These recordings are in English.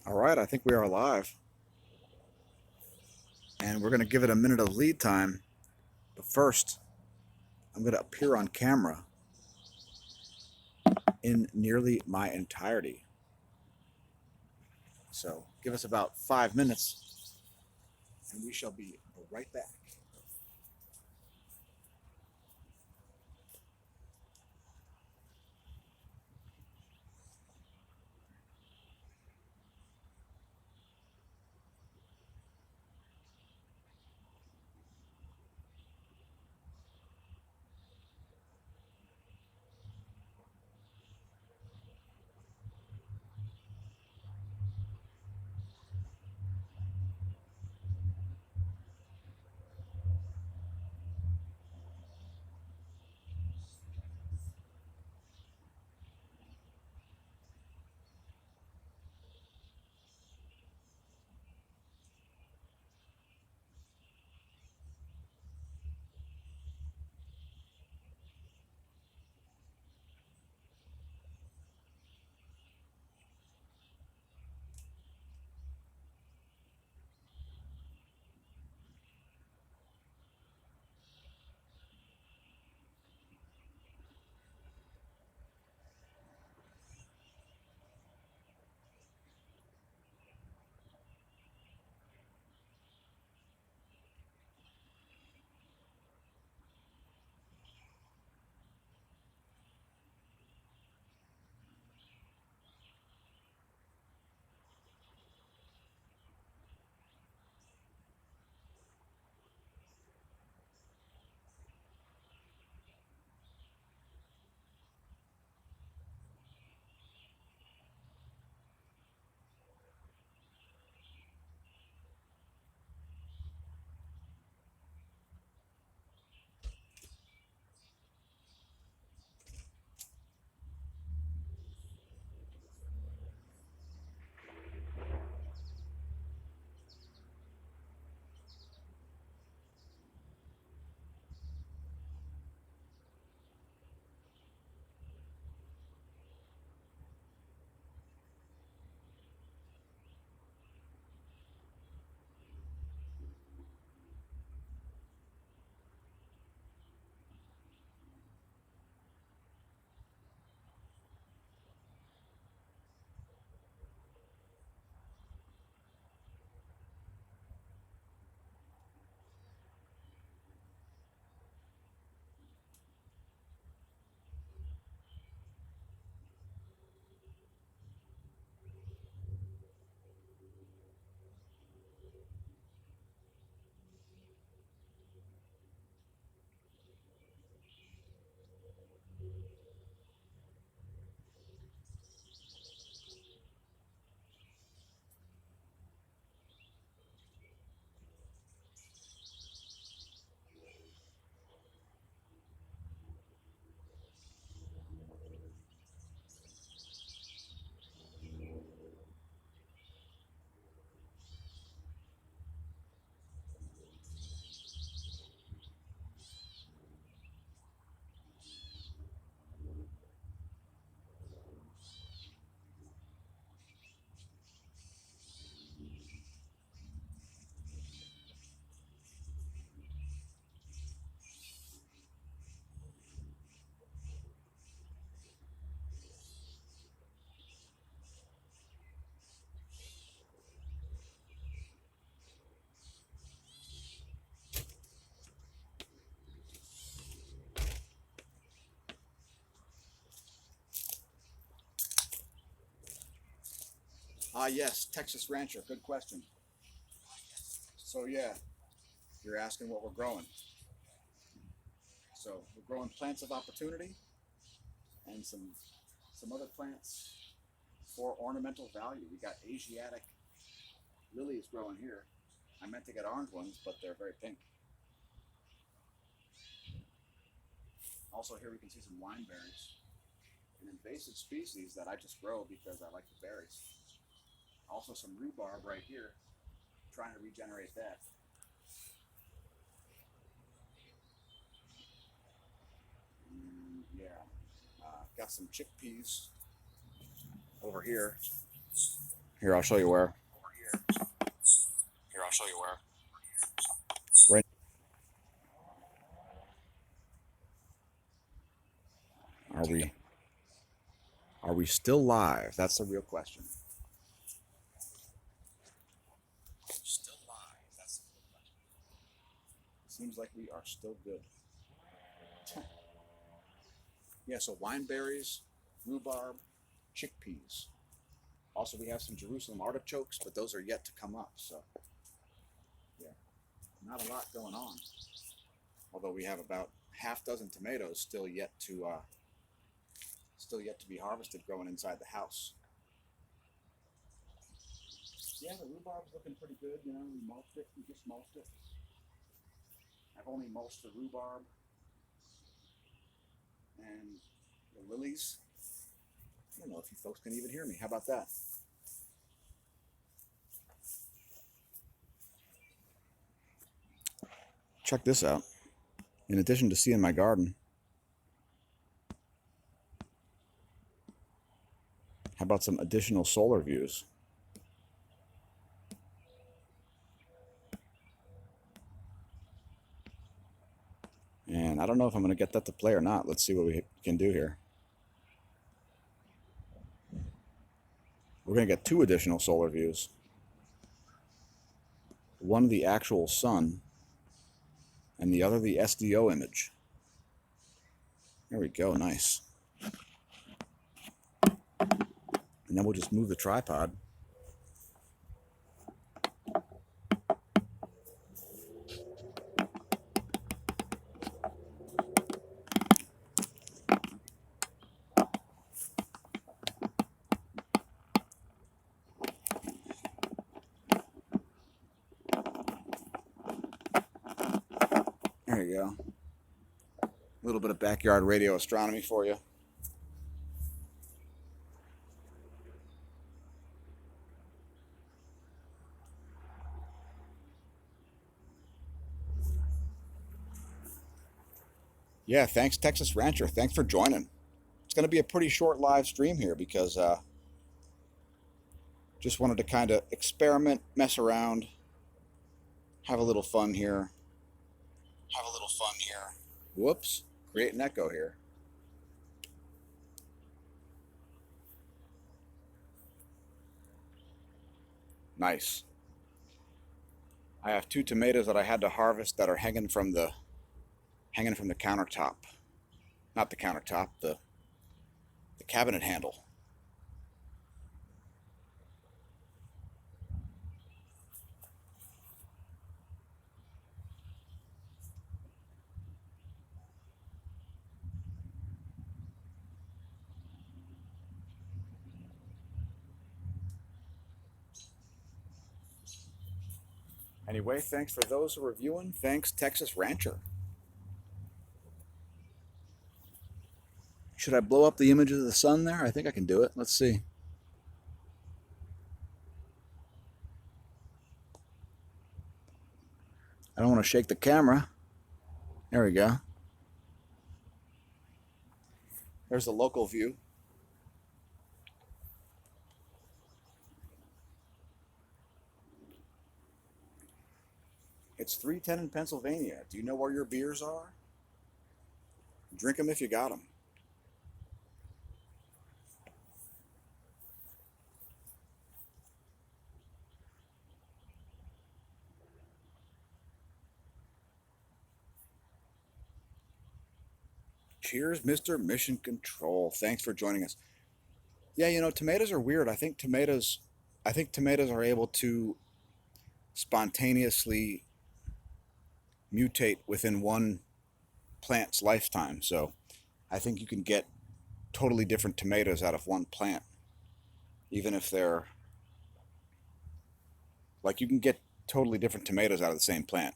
All right, I think we are live. And we're going to give it a minute of lead time. But first, I'm going to appear on camera in nearly my entirety. So give us about 5 minutes, and we shall be right back. Yes, Texas Rancher. Good question. So, yeah, you're asking what we're growing. So, we're growing plants of opportunity and some other plants for ornamental value. We got Asiatic lilies growing here. I meant to get orange ones, but they're very pink. Also, here we can see some wine berries, an invasive species that I just grow because I like the berries. Also, some rhubarb right here, trying to regenerate that. Yeah, got some chickpeas over here. Here, I'll show you where. Right. Are we still live? That's the real question. Seems like we are still good. Yeah, so wineberries, rhubarb, chickpeas. Also, we have some Jerusalem artichokes, but those are yet to come up. So, yeah, not a lot going on. Although we have about half dozen tomatoes still yet to be harvested, growing inside the house. Yeah, the rhubarb's looking pretty good. You know, we mulched it. We just mulched it. I've only mulched the rhubarb and the lilies. I don't know if you folks can even hear me. How about that? Check this out. In addition to seeing my garden, how about some additional solar views? And I don't know if I'm going to get that to play or not. Let's see what we can do here. We're going to get 2 additional solar views. One the actual sun, and the other the SDO image. There we go, nice. And then we'll just move the tripod. There you go. A little bit of backyard radio astronomy for you. Yeah, thanks, Texas Rancher. Thanks for joining. It's going to be a pretty short live stream here because just wanted to kind of experiment, mess around, have a little fun here. Whoops, create an echo here. Nice. I have 2 tomatoes that I had to harvest that are hanging from the countertop. Not the countertop, the cabinet handle. Anyway, thanks for those who are viewing. Thanks, Texas Rancher. Should I blow up the image of the sun there? I think I can do it. Let's see. I don't want to shake the camera. There we go. There's the local view. It's 3:10 in Pennsylvania. Do you know where your beers are? Drink them if you got them. Cheers, Mr. Mission Control. Thanks for joining us. Yeah, you know, tomatoes are weird. I think tomatoes are able to spontaneously mutate within one plant's lifetime. So I think you can get totally different tomatoes out of one plant, even if they're like, you can get totally different tomatoes out of the same plant,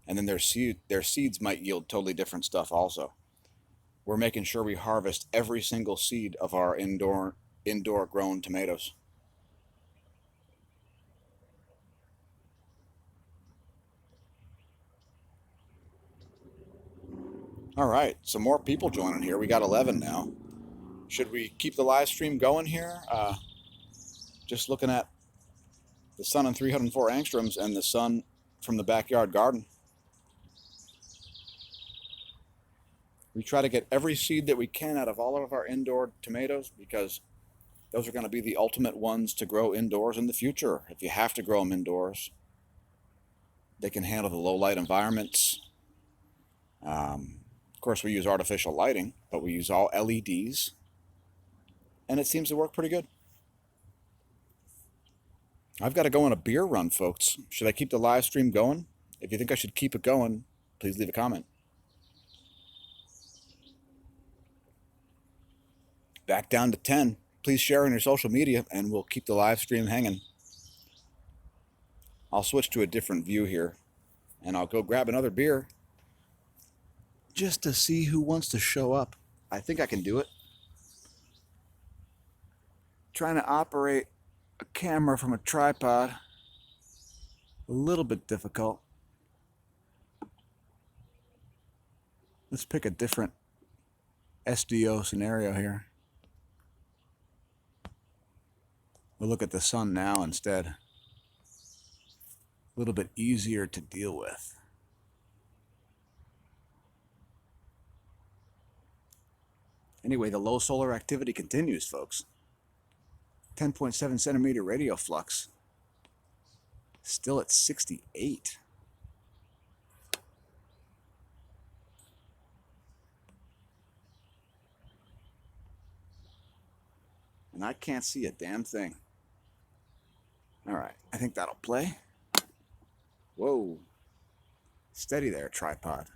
and then their seeds might yield totally different stuff also. We're making sure we harvest every single seed of our indoor grown tomatoes. All right, some more people joining here. We got 11 now. Should we keep the live stream going here? Just looking at the sun in 304 angstroms and the sun from the backyard garden. We try to get every seed that we can out of all of our indoor tomatoes because those are going to be the ultimate ones to grow indoors in the future. If you have to grow them indoors, they can handle the low light environments. Of course, we use artificial lighting, but we use all LEDs, and it seems to work pretty good. I've got to go on a beer run, folks. Should I keep the live stream going? If you think I should keep it going, please leave a comment. Back down to 10. Please share on your social media, and we'll keep the live stream hanging. I'll switch to a different view here, and I'll go grab another beer just to see who wants to show up. I think I can do it. Trying to operate a camera from a tripod, a little bit difficult. Let's pick a different SDO scenario here. We'll look at the sun now instead. A little bit easier to deal with. Anyway, the low solar activity continues, folks. 10.7 centimeter radio flux. Still at 68. And I can't see a damn thing. All right, I think that'll play. Whoa. Steady there, tripod.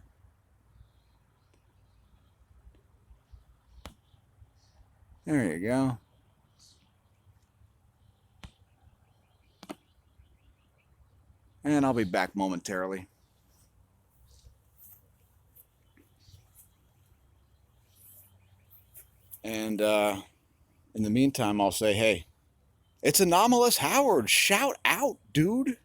There you go. And I'll be back momentarily. And in the meantime, I'll say, hey, it's Anomalous Howard. Shout out, dude.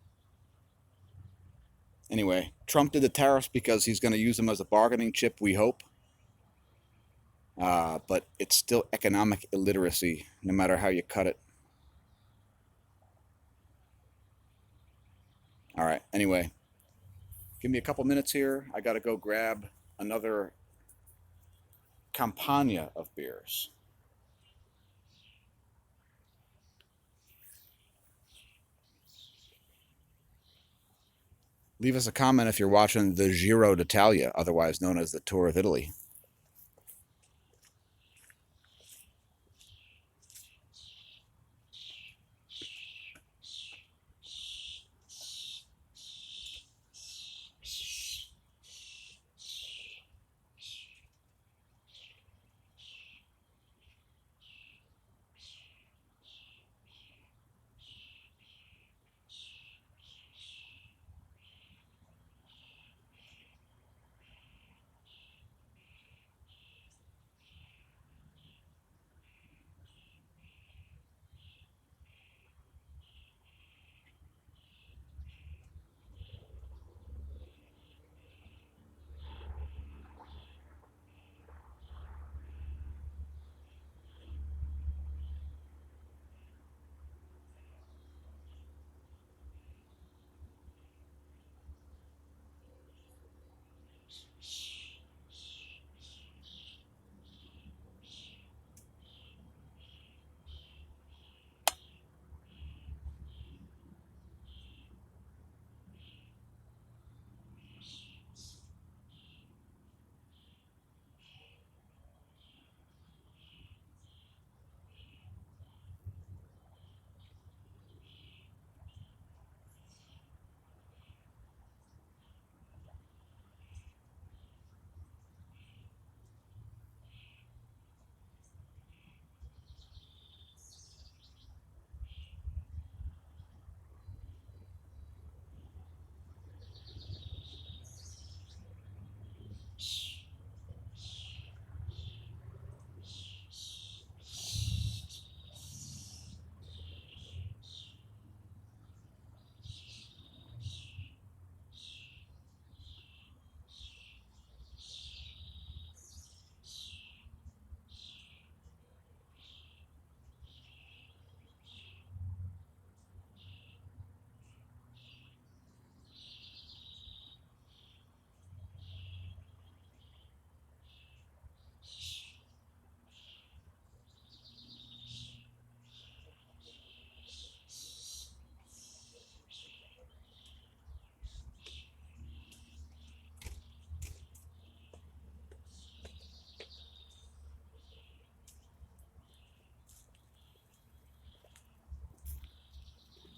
Anyway, Trump did the tariffs because he's going to use them as a bargaining chip, we hope. But it's still economic illiteracy, no matter how you cut it. All right, anyway, give me a couple minutes here. I got to go grab another Campagna of beers. Leave us a comment if you're watching the Giro d'Italia, otherwise known as the Tour of Italy.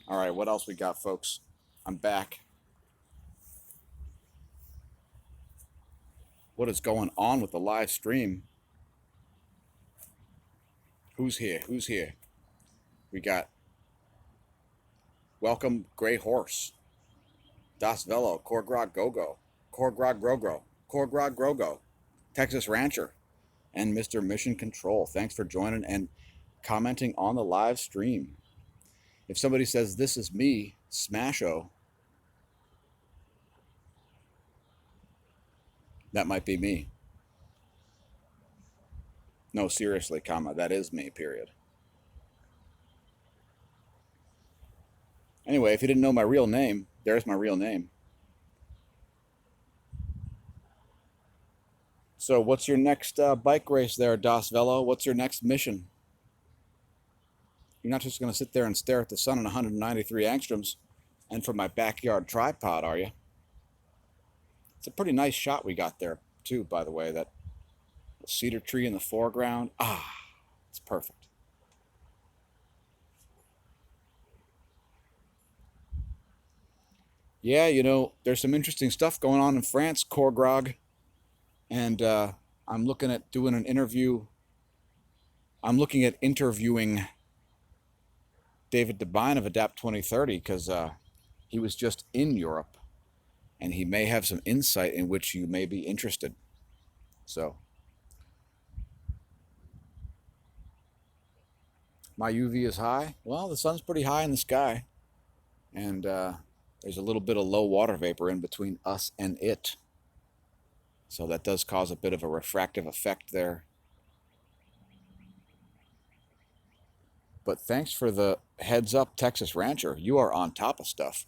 All right, what else we got, folks? I'm back. What is going on with the live stream? Who's here? Who's here? We got Welcome Gray Horse, Das Velo, Korgrog Gogo, Korgrog Grogo, Korgrog Grogo, Texas Rancher, and Mr. Mission Control. Thanks for joining and commenting on the live stream. If somebody says, this is me, smAsho, that might be me. No, seriously, comma, that is me, period. Anyway, if you didn't know my real name, there's my real name. So what's your next bike race there, Das Velo? What's your next mission? You're not just going to sit there and stare at the sun at 193 angstroms and from my backyard tripod, are you? It's a pretty nice shot we got there, too, by the way. That cedar tree in the foreground. Ah, it's perfect. Yeah, you know, there's some interesting stuff going on in France, Korgrog. And I'm looking at doing an interview. I'm looking at interviewing David Devine of Adapt 2030 because he was just in Europe and he may have some insight in which you may be interested. So my UV is high. Well, the sun's pretty high in the sky, and there's a little bit of low water vapor in between us and it. So that does cause a bit of a refractive effect there. But thanks for the heads up, Texas Rancher. You are on top of stuff.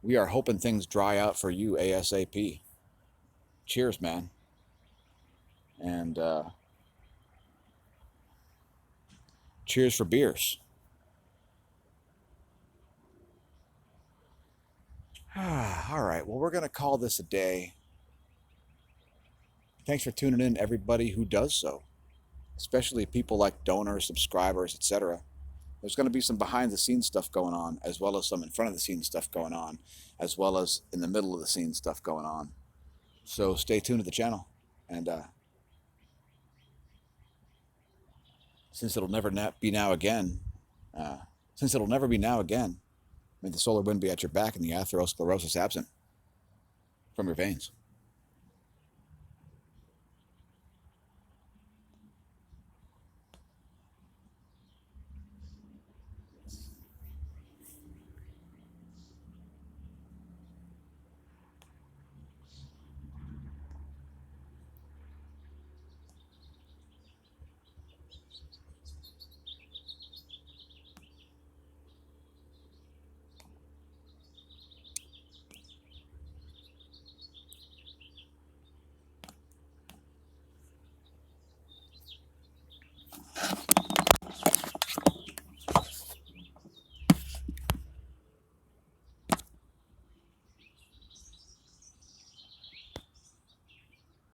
We are hoping things dry out for you ASAP. Cheers, man. And cheers for beers. All right, well, we're going to call this a day. Thanks for tuning in, everybody who does so, especially people like donors, subscribers, etc. There's going to be some behind-the-scenes stuff going on, as well as some in front-of-the-scenes stuff going on, as well as in the middle-of-the-scenes stuff going on. So stay tuned to the channel. And since it'll never be now again, may the solar wind be at your back and the atherosclerosis absent from your veins.